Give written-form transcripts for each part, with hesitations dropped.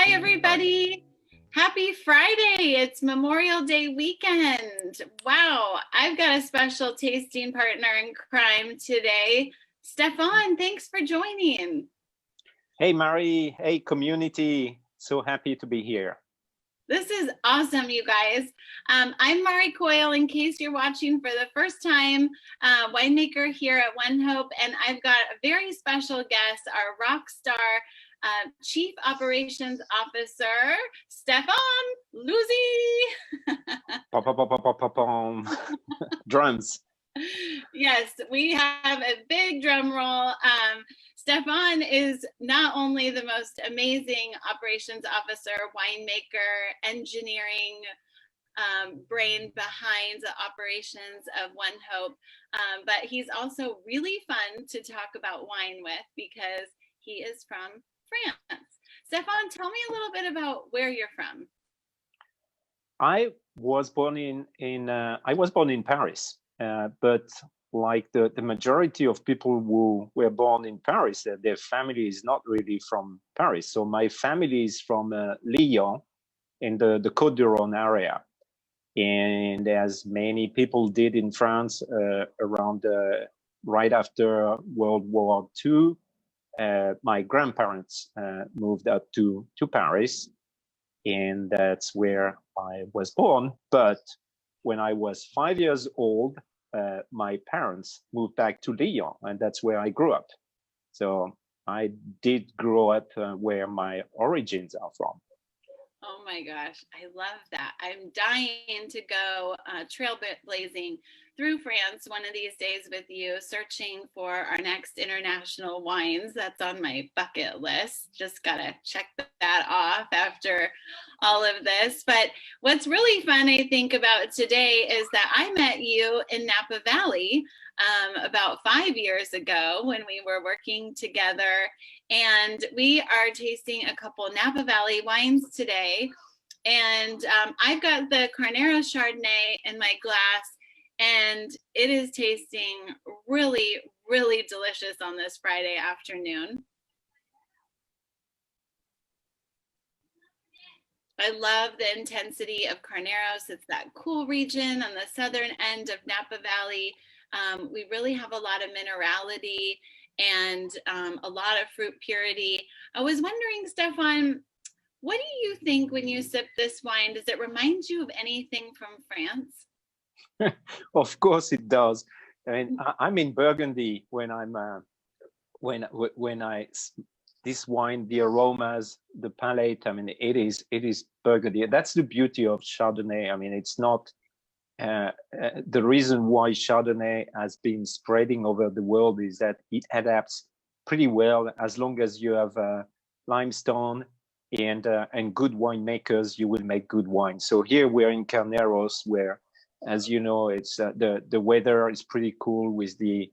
Hi, everybody. Happy Friday. It's Memorial Day weekend. Wow, I've got a special tasting partner in crime today. Stefan, thanks for joining. Hey, Mary. Hey, community. So happy to be here. This is awesome, you guys. I'm Mari Coyle, in case you're watching for the first time, winemaker here at ONEHOPE, and I've got a very special guest, our rock star Chief Operations Officer, Stefan Luzzi. Drums. Yes, we have a big drum roll. Stefan is not only the most amazing operations officer, winemaker, engineering brain behind the operations of ONEHOPE, but he's also really fun to talk about wine with because he is from France. Stefan, tell me a little bit about where you're from. I was born in Paris, but like the majority of people who were born in Paris, their family is not really from Paris. So my family is from Lyon in the Côte d'Or area. And as many people did in France around right after World War II, my grandparents moved up to Paris, and that's where I was born. But when I was 5 years old, my parents moved back to Lyon, and that's where I grew up. So I did grow up where my origins are from. Oh my gosh, I love that. I'm dying to go trailblazing through France one of these days with you, searching for our next international wines. That's on my bucket list. Just gotta check that off after all of this. But what's really fun, I think, about today is that I met you in Napa Valley about 5 years ago when we were working together. And we are tasting a couple Napa Valley wines today. And I've got the Carneros Chardonnay in my glass, and it is tasting really, really delicious on this Friday afternoon. I love the intensity of Carneros. It's that cool region on the southern end of Napa Valley. We really have a lot of minerality and a lot of fruit purity. I was wondering, Stefan, what do you think when you sip this wine? Does it remind you of anything from France? Of course it does. I mean, I'm in Burgundy when I'm this wine, the aromas, the palate. I mean, it is Burgundy. That's the beauty of Chardonnay. I mean, it's not the reason why Chardonnay has been spreading over the world is that it adapts pretty well as long as you have limestone and good winemakers. You will make good wine. So here we're in Carneros, where, as you know, it's the weather is pretty cool with the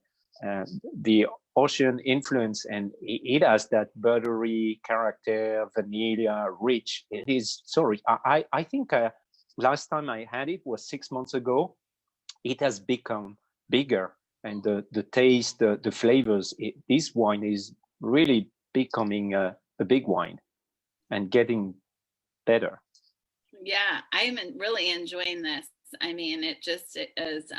ocean influence, and it has that buttery character, vanilla, rich. It is sorry. I think. Last time I had it was 6 months ago. It has become bigger, and the taste, the flavors. This wine is really becoming a big wine and getting better. Yeah, I'm really enjoying this. I mean, it is.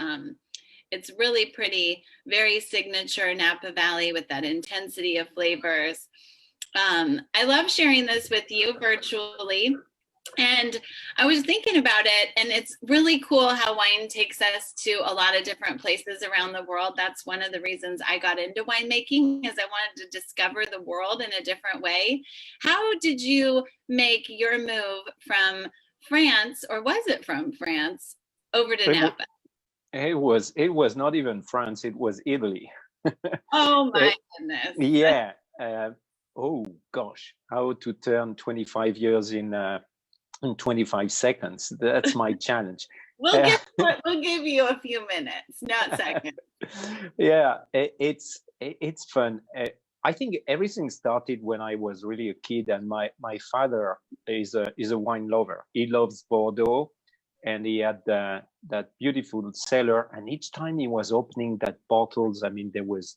It's really pretty, very signature Napa Valley with that intensity of flavors. I love sharing this with you virtually. And I was thinking about it, and it's really cool how wine takes us to a lot of different places around the world. That's one of the reasons I got into winemaking, is I wanted to discover the world in a different way. How did you make your move from France, or was it from France, over to Napa? It was not even France, it was Italy. Oh my goodness. Yeah. Oh gosh, how to turn 25 years in 25 seconds. That's my challenge. We'll give you a few minutes, not seconds. Yeah, it's fun. I think everything started when I was really a kid, and my father is a wine lover. He loves Bordeaux, and he had that beautiful cellar. And each time he was opening that bottles, I mean, there was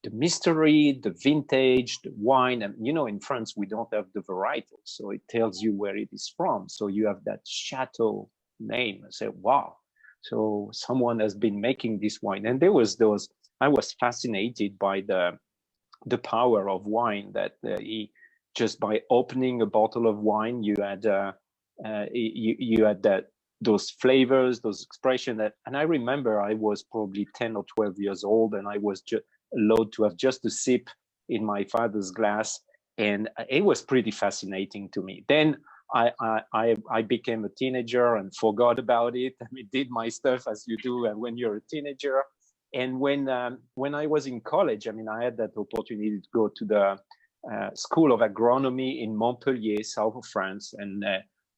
the mystery, the vintage, the wine. And, you know, in France, we don't have the varietal. So it tells you where it is from. So you have that chateau name. I say, wow. So someone has been making this wine. And there was those, I was fascinated by the power of wine that he, just by opening a bottle of wine, you had you had those flavors, those expression that. And I remember I was probably 10 or 12 years old, and I was just allowed to have just a sip in my father's glass, and it was pretty fascinating to me. Then I became a teenager and forgot about it. I mean, did my stuff as you do when you're a teenager. And when I was in college, I mean, I had that opportunity to go to the School of Agronomy in Montpellier, south of France, and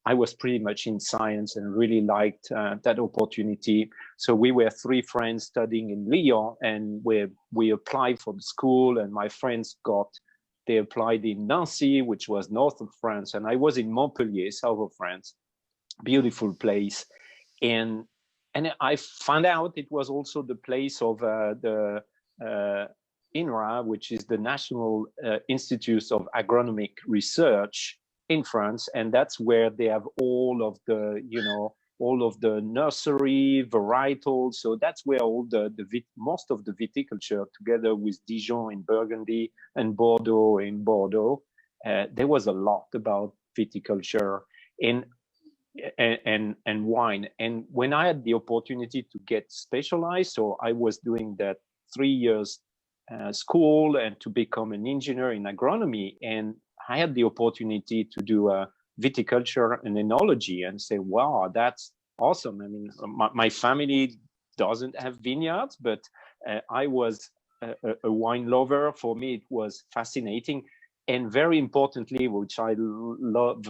I was pretty much in science and really liked that opportunity. So we were 3 friends studying in Lyon, and we applied for the school, and my friends they applied in Nancy, which was north of France, and I was in Montpellier, south of France, beautiful place. And I found out it was also the place of the INRA, which is the National Institute of Agronomic Research in France, and that's where they have all of the, you know, all of the nursery varietals. So that's where all most of the viticulture, together with Dijon in Burgundy and Bordeaux in Bordeaux, there was a lot about viticulture and wine. And when I had the opportunity to get specialized, so I was doing that 3 years school and to become an engineer in agronomy, and I had the opportunity to do viticulture and enology, and say, wow, that's awesome. I mean, my family doesn't have vineyards, but I was a wine lover. For me, it was fascinating. And very importantly, which I love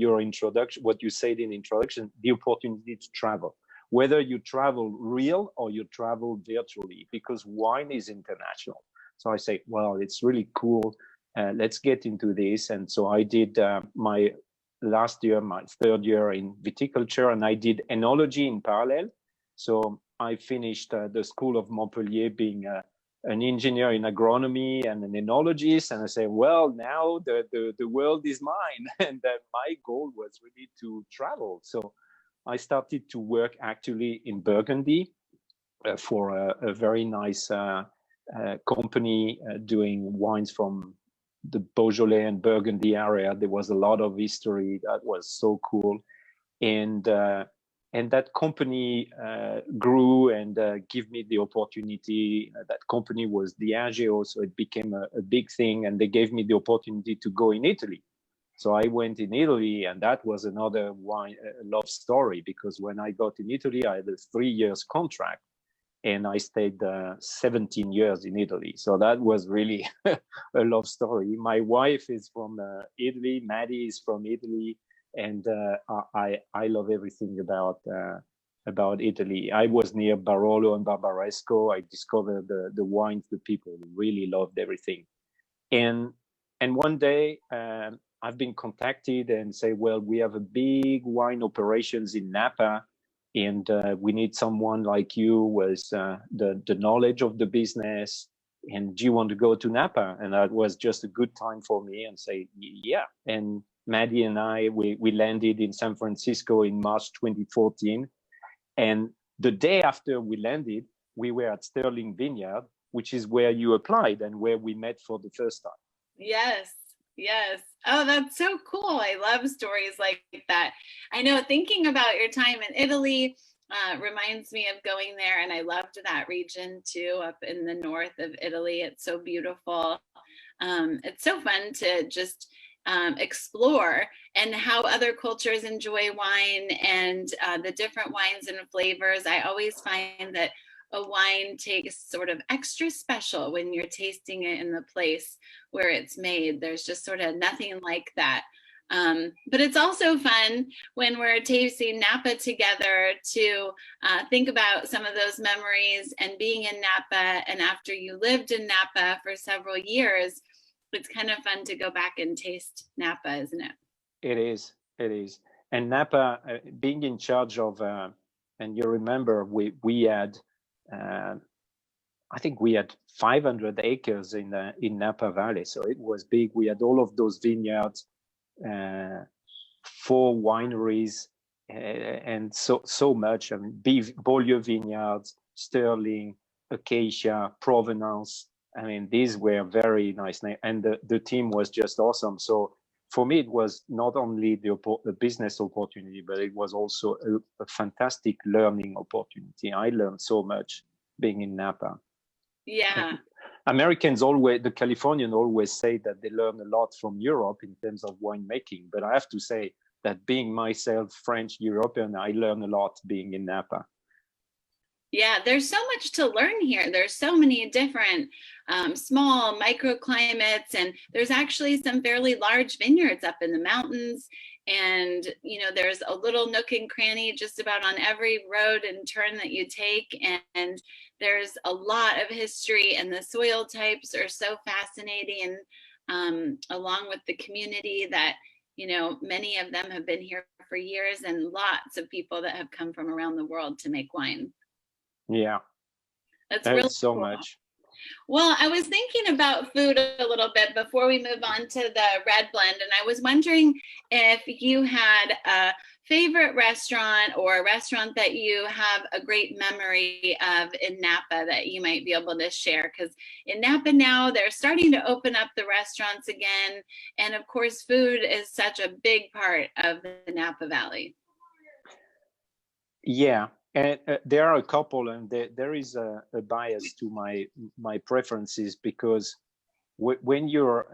your introduction, what you said in introduction, the opportunity to travel, whether you travel real or you travel virtually, because wine is international. So I say, well, it's really cool. Let's get into this. And so I did my last year, my 3rd year in viticulture, and I did enology in parallel. So I finished the School of Montpellier being an engineer in agronomy and an enologist. And I say, well, now the world is mine. And my goal was really to travel. So I started to work actually in Burgundy for a very nice company doing wines from the Beaujolais and Burgundy area. There was a lot of history that was so cool, and that company grew and gave me the opportunity. That company was Diageo, so it became a big thing, and they gave me the opportunity to go in Italy. So I went in Italy, and that was another love story, because when I got in Italy, I had a 3 years contract, and I stayed 17 years in Italy. So that was really a love story. My wife is from Italy. Maddie is from Italy, and I love everything about Italy. I was near Barolo and Barbaresco. I discovered the wines. The people really loved everything, and one day I've been contacted and say, well, we have a big wine operations in Napa, and we need someone like you with the knowledge of the business. And do you want to go to Napa? And that was just a good time for me, and say, yeah. And Maddie and I, we landed in San Francisco in March 2014. And the day after we landed, we were at Sterling Vineyard, which is where you applied and where we met for the first time. Yes. Yes. Oh, that's so cool. I love stories like that. I know thinking about your time in Italy reminds me of going there, and I loved that region too, up in the north of Italy. It's so beautiful. It's so fun to just explore and how other cultures enjoy wine and the different wines and flavors. I always find that a wine tastes sort of extra special when you're tasting it in the place where it's made. There's just sort of nothing like that. But it's also fun when we're tasting Napa together to think about some of those memories and being in Napa. And after you lived in Napa for several years, it's kind of fun to go back and taste Napa, isn't it? It is. It is. And Napa, being in charge of, and you remember, we had I think we had 500 acres in Napa Valley, so it was big. We had all of those vineyards, 4 wineries, and so much. I mean, Beaulieu vineyards, Sterling, Acacia, Provenance. I mean, these were very nice, and the team was just awesome. So for me, it was not only the business opportunity, but it was also a fantastic learning opportunity. I learned so much being in Napa. Yeah. Americans the Californians always say that they learn a lot from Europe in terms of winemaking. But I have to say that being myself French European, I learn a lot being in Napa. Yeah, there's so much to learn here. There's so many different small microclimates, and there's actually some fairly large vineyards up in the mountains. And, there's a little nook and cranny just about on every road and turn that you take. And there's a lot of history, and the soil types are so fascinating. And along with the community that, many of them have been here for years, and lots of people that have come from around the world to make wine. Yeah, that's really so cool. much. Well, I was thinking about food a little bit before we move on to the red blend, and I was wondering if you had a favorite restaurant or a restaurant that you have a great memory of in Napa that you might be able to share. Because in Napa now, they're starting to open up the restaurants again, and of course, food is such a big part of the Napa Valley. Yeah. And there are a couple, and there is a bias to my preferences, because when you're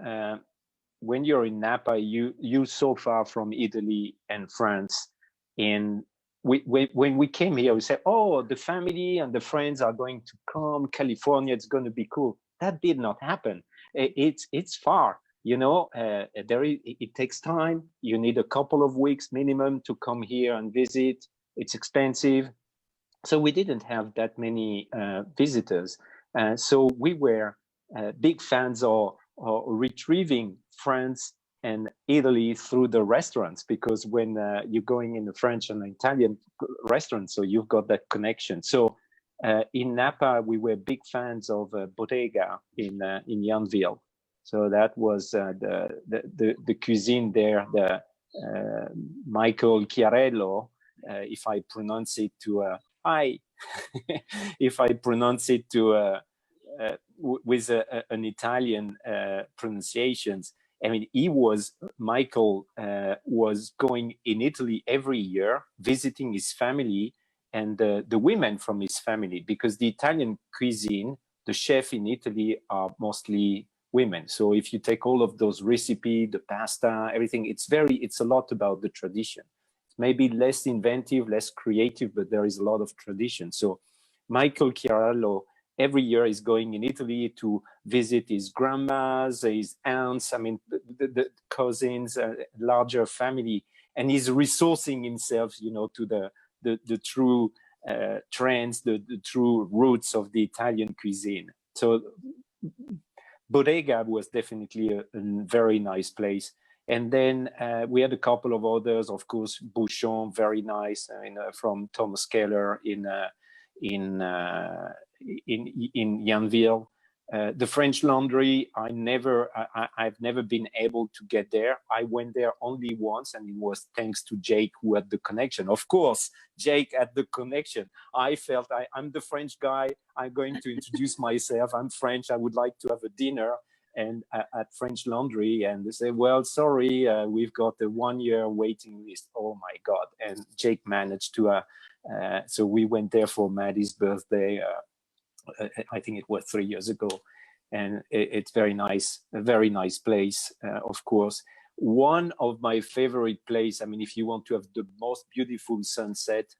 in Napa, you so far from Italy and France, and when we came here, we said, "Oh, the family and the friends are going to come. California, it's going to be cool." That did not happen. It's far, it takes time. You need a couple of weeks minimum to come here and visit. It's expensive. So we didn't have that many visitors. So we were big fans of retrieving France and Italy through the restaurants, because when you're going in the French and Italian restaurants, so you've got that connection. So in Napa, we were big fans of Bottega in Yountville. So that was the cuisine there, the Michael Chiarello, if I pronounce it to if I pronounce it to with an Italian pronunciations. I mean, Michael was going in Italy every year, visiting his family and the women from his family, because the Italian cuisine, the chef in Italy are mostly women. So if you take all of those recipes, the pasta, everything, it's a lot about the tradition. Maybe less inventive, less creative, but there is a lot of tradition. So Michael Chiarello every year is going in Italy to visit his grandmas, his aunts, I mean, the cousins, larger family, and he's resourcing himself, to the true trends, the true roots of the Italian cuisine. So Bodega was definitely a very nice place. And then we had a couple of others, of course. Bouchon, very nice, from Thomas Keller in Yountville. The French Laundry, I've never been able to get there. I went there only once, and it was thanks to Jake, who had the connection. Of course, Jake had the connection. I felt I'm the French guy. I'm going to introduce myself. I'm French. I would like to have a dinner and at French Laundry, and they say, "Well, sorry, we've got a 1-year waiting list." Oh my God! And Jake managed to. So we went there for Maddie's birthday. I think it was 3 years ago, and it's very nice, a very nice place. Of course, one of my favorite place. I mean, if you want to have the most beautiful sunset,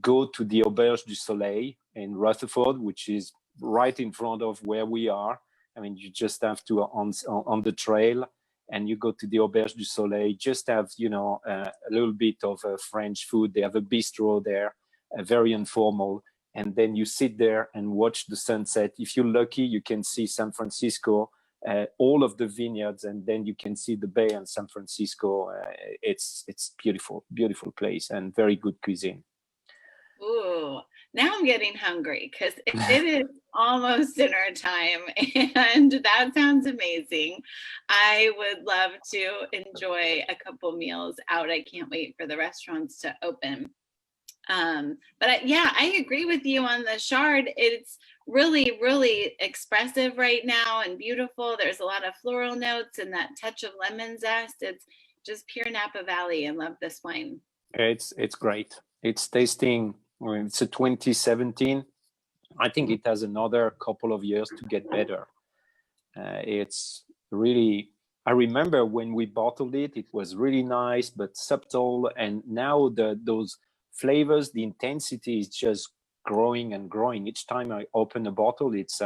go to the Auberge du Soleil in Rutherford, which is right in front of where we are. I mean, you just have to on the trail, and you go to the Auberge du Soleil. Just have a little bit of French food. They have a bistro there, very informal, and then you sit there and watch the sunset. If you're lucky, you can see San Francisco, all of the vineyards, and then you can see the bay and San Francisco. It's beautiful, beautiful place, and very good cuisine. Ooh, Now I'm getting hungry because it is almost dinner time, and that sounds amazing. I would love to enjoy a couple meals out. I can't wait for the restaurants to open. Yeah, I agree with you on the Chard. It's really, really expressive right now and beautiful. There's a lot of floral notes and that touch of lemon zest. It's just pure Napa Valley. I love this wine. It's great. It's tasting. It's a 2017. I think it has another couple of years to get better. It's really. I remember when we bottled it, it was really nice but subtle, and now those flavors, the intensity is just growing and growing. Each time I open a bottle, it's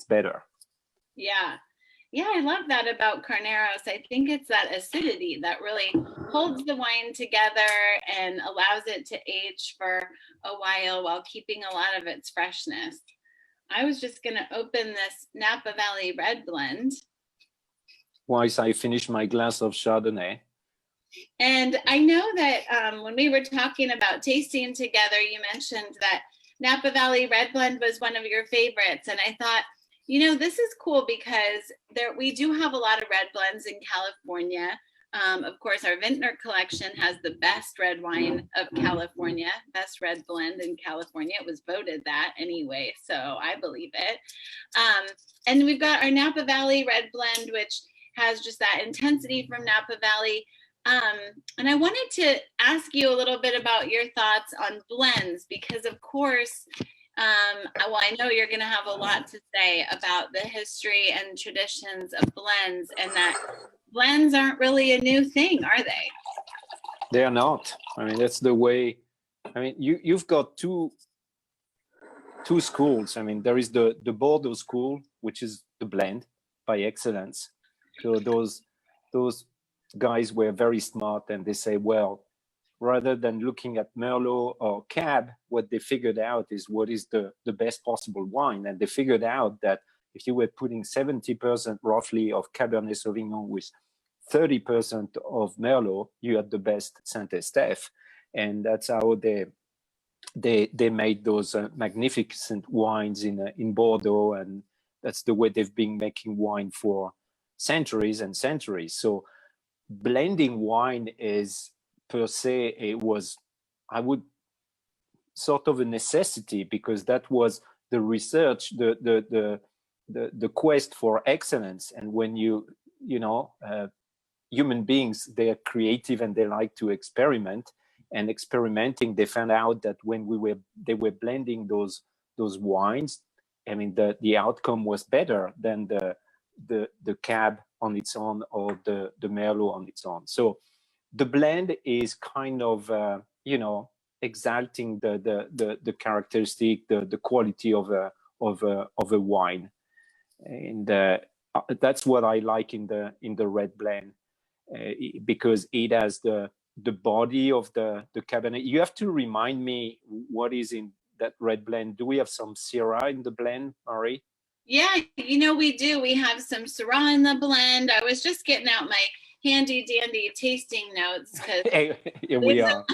better. Yeah. Yeah, I love that about Carneros. I think it's that acidity that really holds the wine together and allows it to age for a while keeping a lot of its freshness. I was just going to open this Napa Valley Red Blend. Weiss, I finished my glass of Chardonnay. And I know that when we were talking about tasting together, you mentioned that Napa Valley Red Blend was one of your favorites. And I thought, you know, this is cool because we do have a lot of red blends in California. Of course, our Vintner collection has the best red wine of California, best red blend in California. It was voted that anyway, so I believe it. And we've got our Napa Valley Red Blend, which has just that intensity from Napa Valley. And I wanted to ask you a little bit about your thoughts on blends, because of course, well, I know you're going to have a lot to say about the history and traditions of blends, and that blends aren't really a new thing, are they? They are not. I mean, that's the way. I mean, you've got two schools. I mean, there is the Bordeaux school, which is the blend by excellence. So those guys were very smart, and they say, well, rather than looking at Merlot or Cab, what they figured out is what is the best possible wine. And they figured out that if you were putting 70% roughly of Cabernet Sauvignon with 30% of Merlot, you had the best Saint-Estèphe. And that's how they made those magnificent wines in Bordeaux. And that's the way they've been making wine for centuries and centuries. So blending wine is per se, it was, I would, sort of a necessity, because that was the research, the quest for excellence. And when human beings, they are creative and they like to experiment. And experimenting, they found out that when they were blending those wines, I mean, the outcome was better than the Cab on its own or the Merlot on its own. So the blend is kind of exalting the characteristic, the quality of a wine, and that's what I like in the red blend, because it has the body of the Cabernet. You have to remind me what is in that red blend. Do we have some Syrah in the blend, Marie? Yeah, we do. We have some Syrah in the blend. I was just getting out my handy dandy tasting notes, because here we are.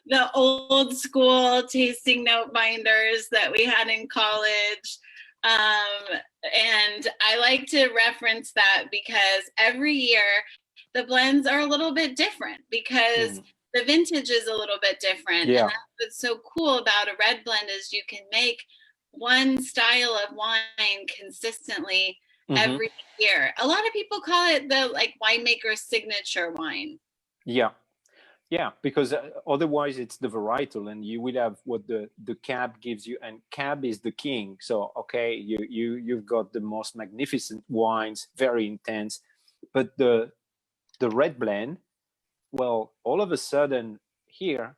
The old school tasting note binders that we had in college. And I like to reference that because every year the blends are a little bit different, because the vintage is a little bit different. Yeah. And that's what's so cool about a red blend is you can make one style of wine consistently every year. A lot of people call it the winemaker's signature wine. Yeah, because otherwise it's the varietal, and you will have what the Cab gives you, and Cab is the king. So okay, you've got the most magnificent wines, very intense, but the red blend, well, all of a sudden here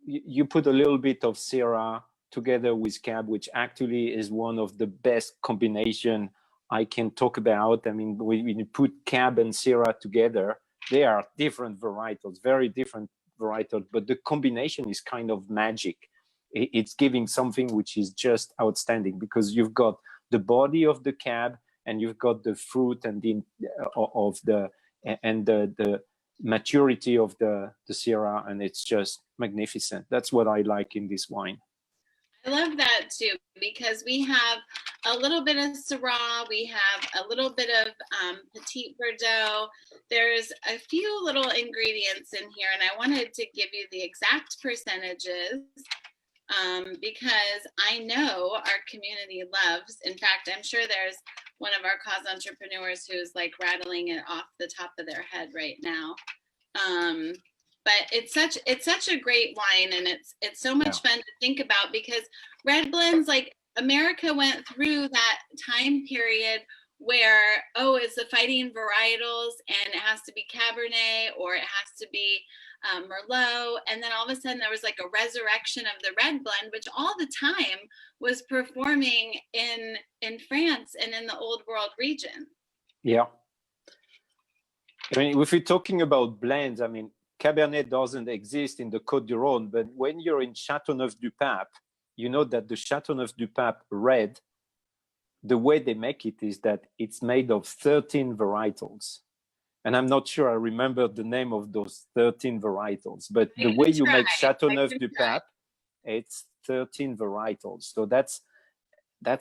you put a little bit of Syrah together with Cab, which actually is one of the best combination I can talk about. I mean, when you put Cab and Syrah together, they are different varietals, very different varietals, but the combination is kind of magic. It's giving something which is just outstanding, because you've got the body of the Cab and you've got the fruit and the maturity of the Syrah, and it's just magnificent. That's what I like in this wine. I love that too, because we have a little bit of Syrah, we have a little bit of Petit Verdot. There's a few little ingredients in here, and I wanted to give you the exact percentages because I know our community loves. In fact, I'm sure there's one of our cause entrepreneurs who's like rattling it off the top of their head right now. But it's such a great wine, and it's so much fun to think about, because red blends, like America went through that time period where, oh, it's the fighting varietals and it has to be Cabernet or it has to be Merlot, and then all of a sudden there was like a resurrection of the red blend, which all the time was performing in France and in the old world region. Yeah. I mean, if we're talking about blends, I mean, Cabernet doesn't exist in the Côte d'Ivoire, but when you're in Châteauneuf-du-Pape, you know that the Châteauneuf-du-Pape red, the way they make it is that it's made of 13 varietals. And I'm not sure I remember the name of those 13 varietals, but the way you make Châteauneuf-du-Pape, it's 13 varietals. So that's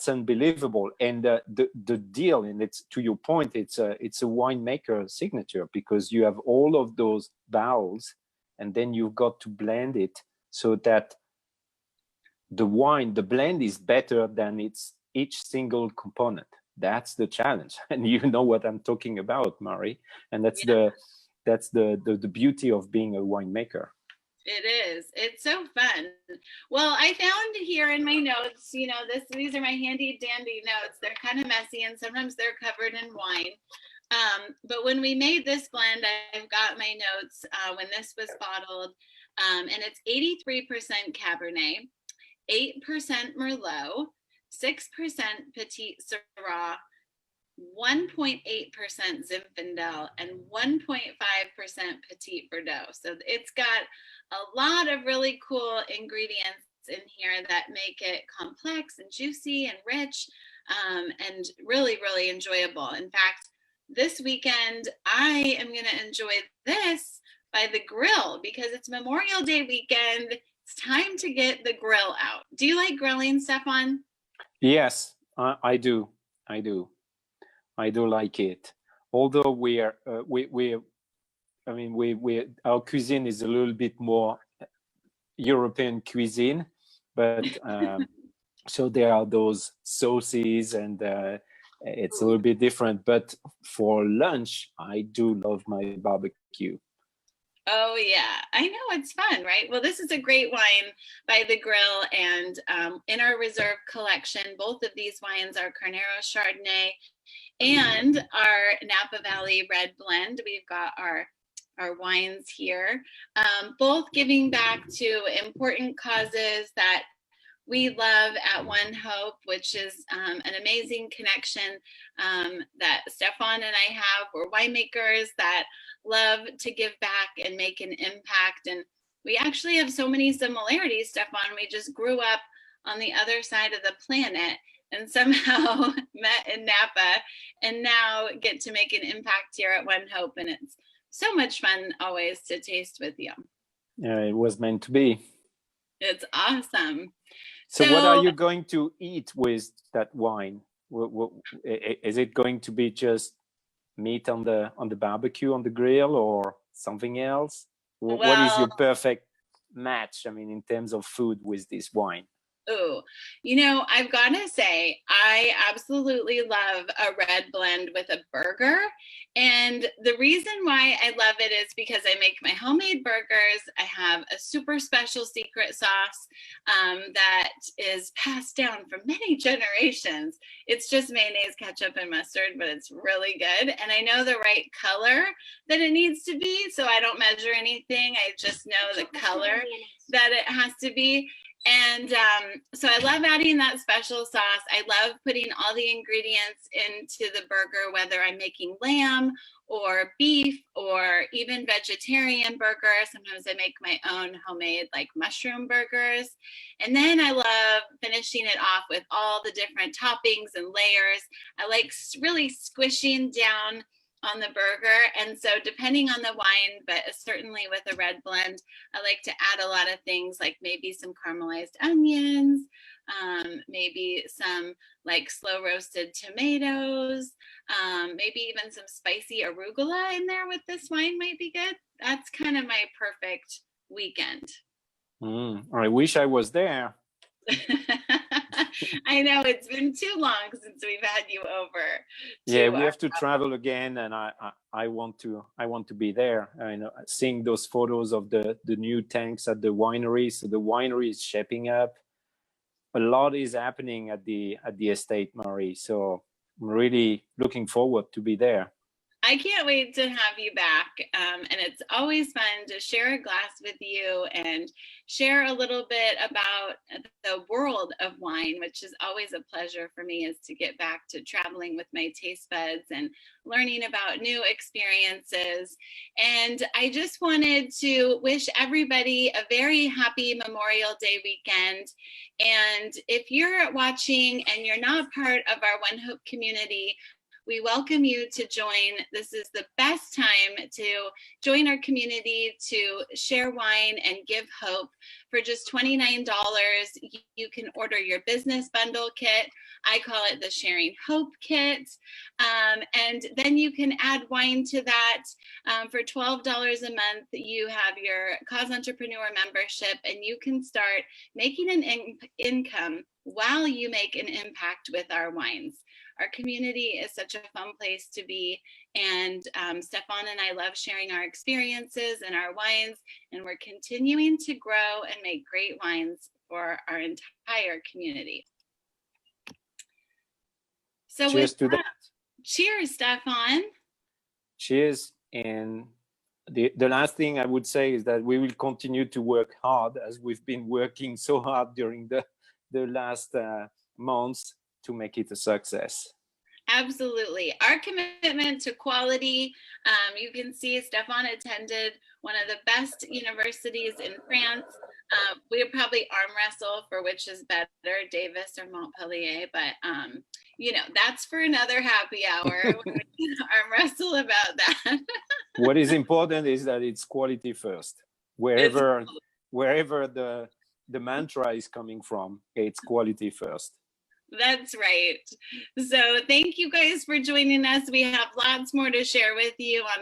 unbelievable. And the deal, and it's, to your point, it's a winemaker signature, because you have all of those barrels and then you've got to blend it so that the blend is better than each single component. That's the challenge. And you know what I'm talking about, Mari. And that's the beauty of being a winemaker. It is. It's so fun. Well, I found here in my notes, you know, these are my handy dandy notes. They're kind of messy and sometimes they're covered in wine. But when we made this blend, I've got my notes when this was bottled, and it's 83% Cabernet, 8% Merlot, 6% Petit Syrah, 1.8% Zinfandel, and 1.5% Petit Verdot. So it's got a lot of really cool ingredients in here that make it complex and juicy and rich, and really, really enjoyable. In fact, this weekend, I am going to enjoy this by the grill, because it's Memorial Day weekend. It's time to get the grill out. Do you like grilling, Stefan? Yes, I do. I do like it. Although our cuisine is a little bit more European cuisine, but so there are those sauces and it's a little bit different. But for lunch, I do love my barbecue. Oh yeah, I know, it's fun, right? Well, this is a great wine by the grill, and in our reserve collection, both of these wines are Carneros Chardonnay and our Napa Valley Red Blend. We've got our wines here, both giving back to important causes that we love at ONEHOPE, which is an amazing connection that Stefan and I have. We're winemakers that love to give back and make an impact. And we actually have so many similarities, Stefan. We just grew up on the other side of the planet and somehow met in Napa, and now get to make an impact here at ONEHOPE. And it's so much fun always to taste with you. Yeah, it was meant to be. It's awesome. So what are you going to eat with that wine? Is it going to be just meat on the barbecue, on the grill, or something else? What is your perfect match, I mean, in terms of food with this wine? Oh, you know, I've got to say, I absolutely love a red blend with a burger. And the reason why I love it is because I make my homemade burgers. I have a super special secret sauce that is passed down for many generations. It's just mayonnaise, ketchup, and mustard, but it's really good. And I know the right color that it needs to be, so I don't measure anything. I just know the color that it has to be. And so I love adding that special sauce. I love putting all the ingredients into the burger, whether I'm making lamb or beef or even vegetarian burger. Sometimes I make my own homemade like mushroom burgers. And then I love finishing it off with all the different toppings and layers. I like really squishing down on the burger. And so depending on the wine, but certainly with a red blend, I like to add a lot of things like maybe some caramelized onions, maybe some like slow roasted tomatoes, maybe even some spicy arugula in there with this wine might be good. That's kind of my perfect weekend. I wish I was there. I know it's been too long since we've had you over. Yeah, we have to travel again, and I want to be there. I know, seeing those photos of the new tanks at the winery. So the winery is shaping up. A lot is happening at the estate, Marie. So I'm really looking forward to be there. I can't wait to have you back. And it's always fun to share a glass with you and share a little bit about the world of wine, which is always a pleasure for me, is to get back to traveling with my taste buds and learning about new experiences. And I just wanted to wish everybody a very happy Memorial Day weekend. And if you're watching and you're not part of our ONEHOPE community, we welcome you to join. This is the best time to join our community to share wine and give hope. For just $29, you can order your business bundle kit. I call it the Sharing Hope Kit. And then you can add wine to that. For $12 a month, you have your Cause Entrepreneur membership, and you can start making an income while you make an impact with our wines. Our community is such a fun place to be, and Stefan and I love sharing our experiences and our wines, and we're continuing to grow and make great wines for our entire community. So cheers to that. Cheers, Stefan. Cheers. And the last thing I would say is that we will continue to work hard, as we've been working so hard during the last months, to make it a success. Absolutely. Our commitment to quality, you can see Stefan attended one of the best universities in France. We'll probably arm wrestle for which is better, Davis or Montpellier, but you know, that's for another happy hour. We can arm wrestle about that. What is important is that it's quality first. Wherever the mantra is coming from, it's quality first. That's right. So thank you guys for joining us. We have lots more to share with you on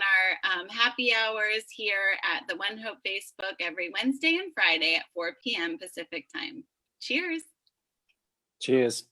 our happy hours here at the ONEHOPE Facebook every Wednesday and Friday at 4 p.m. Pacific time. Cheers. Cheers.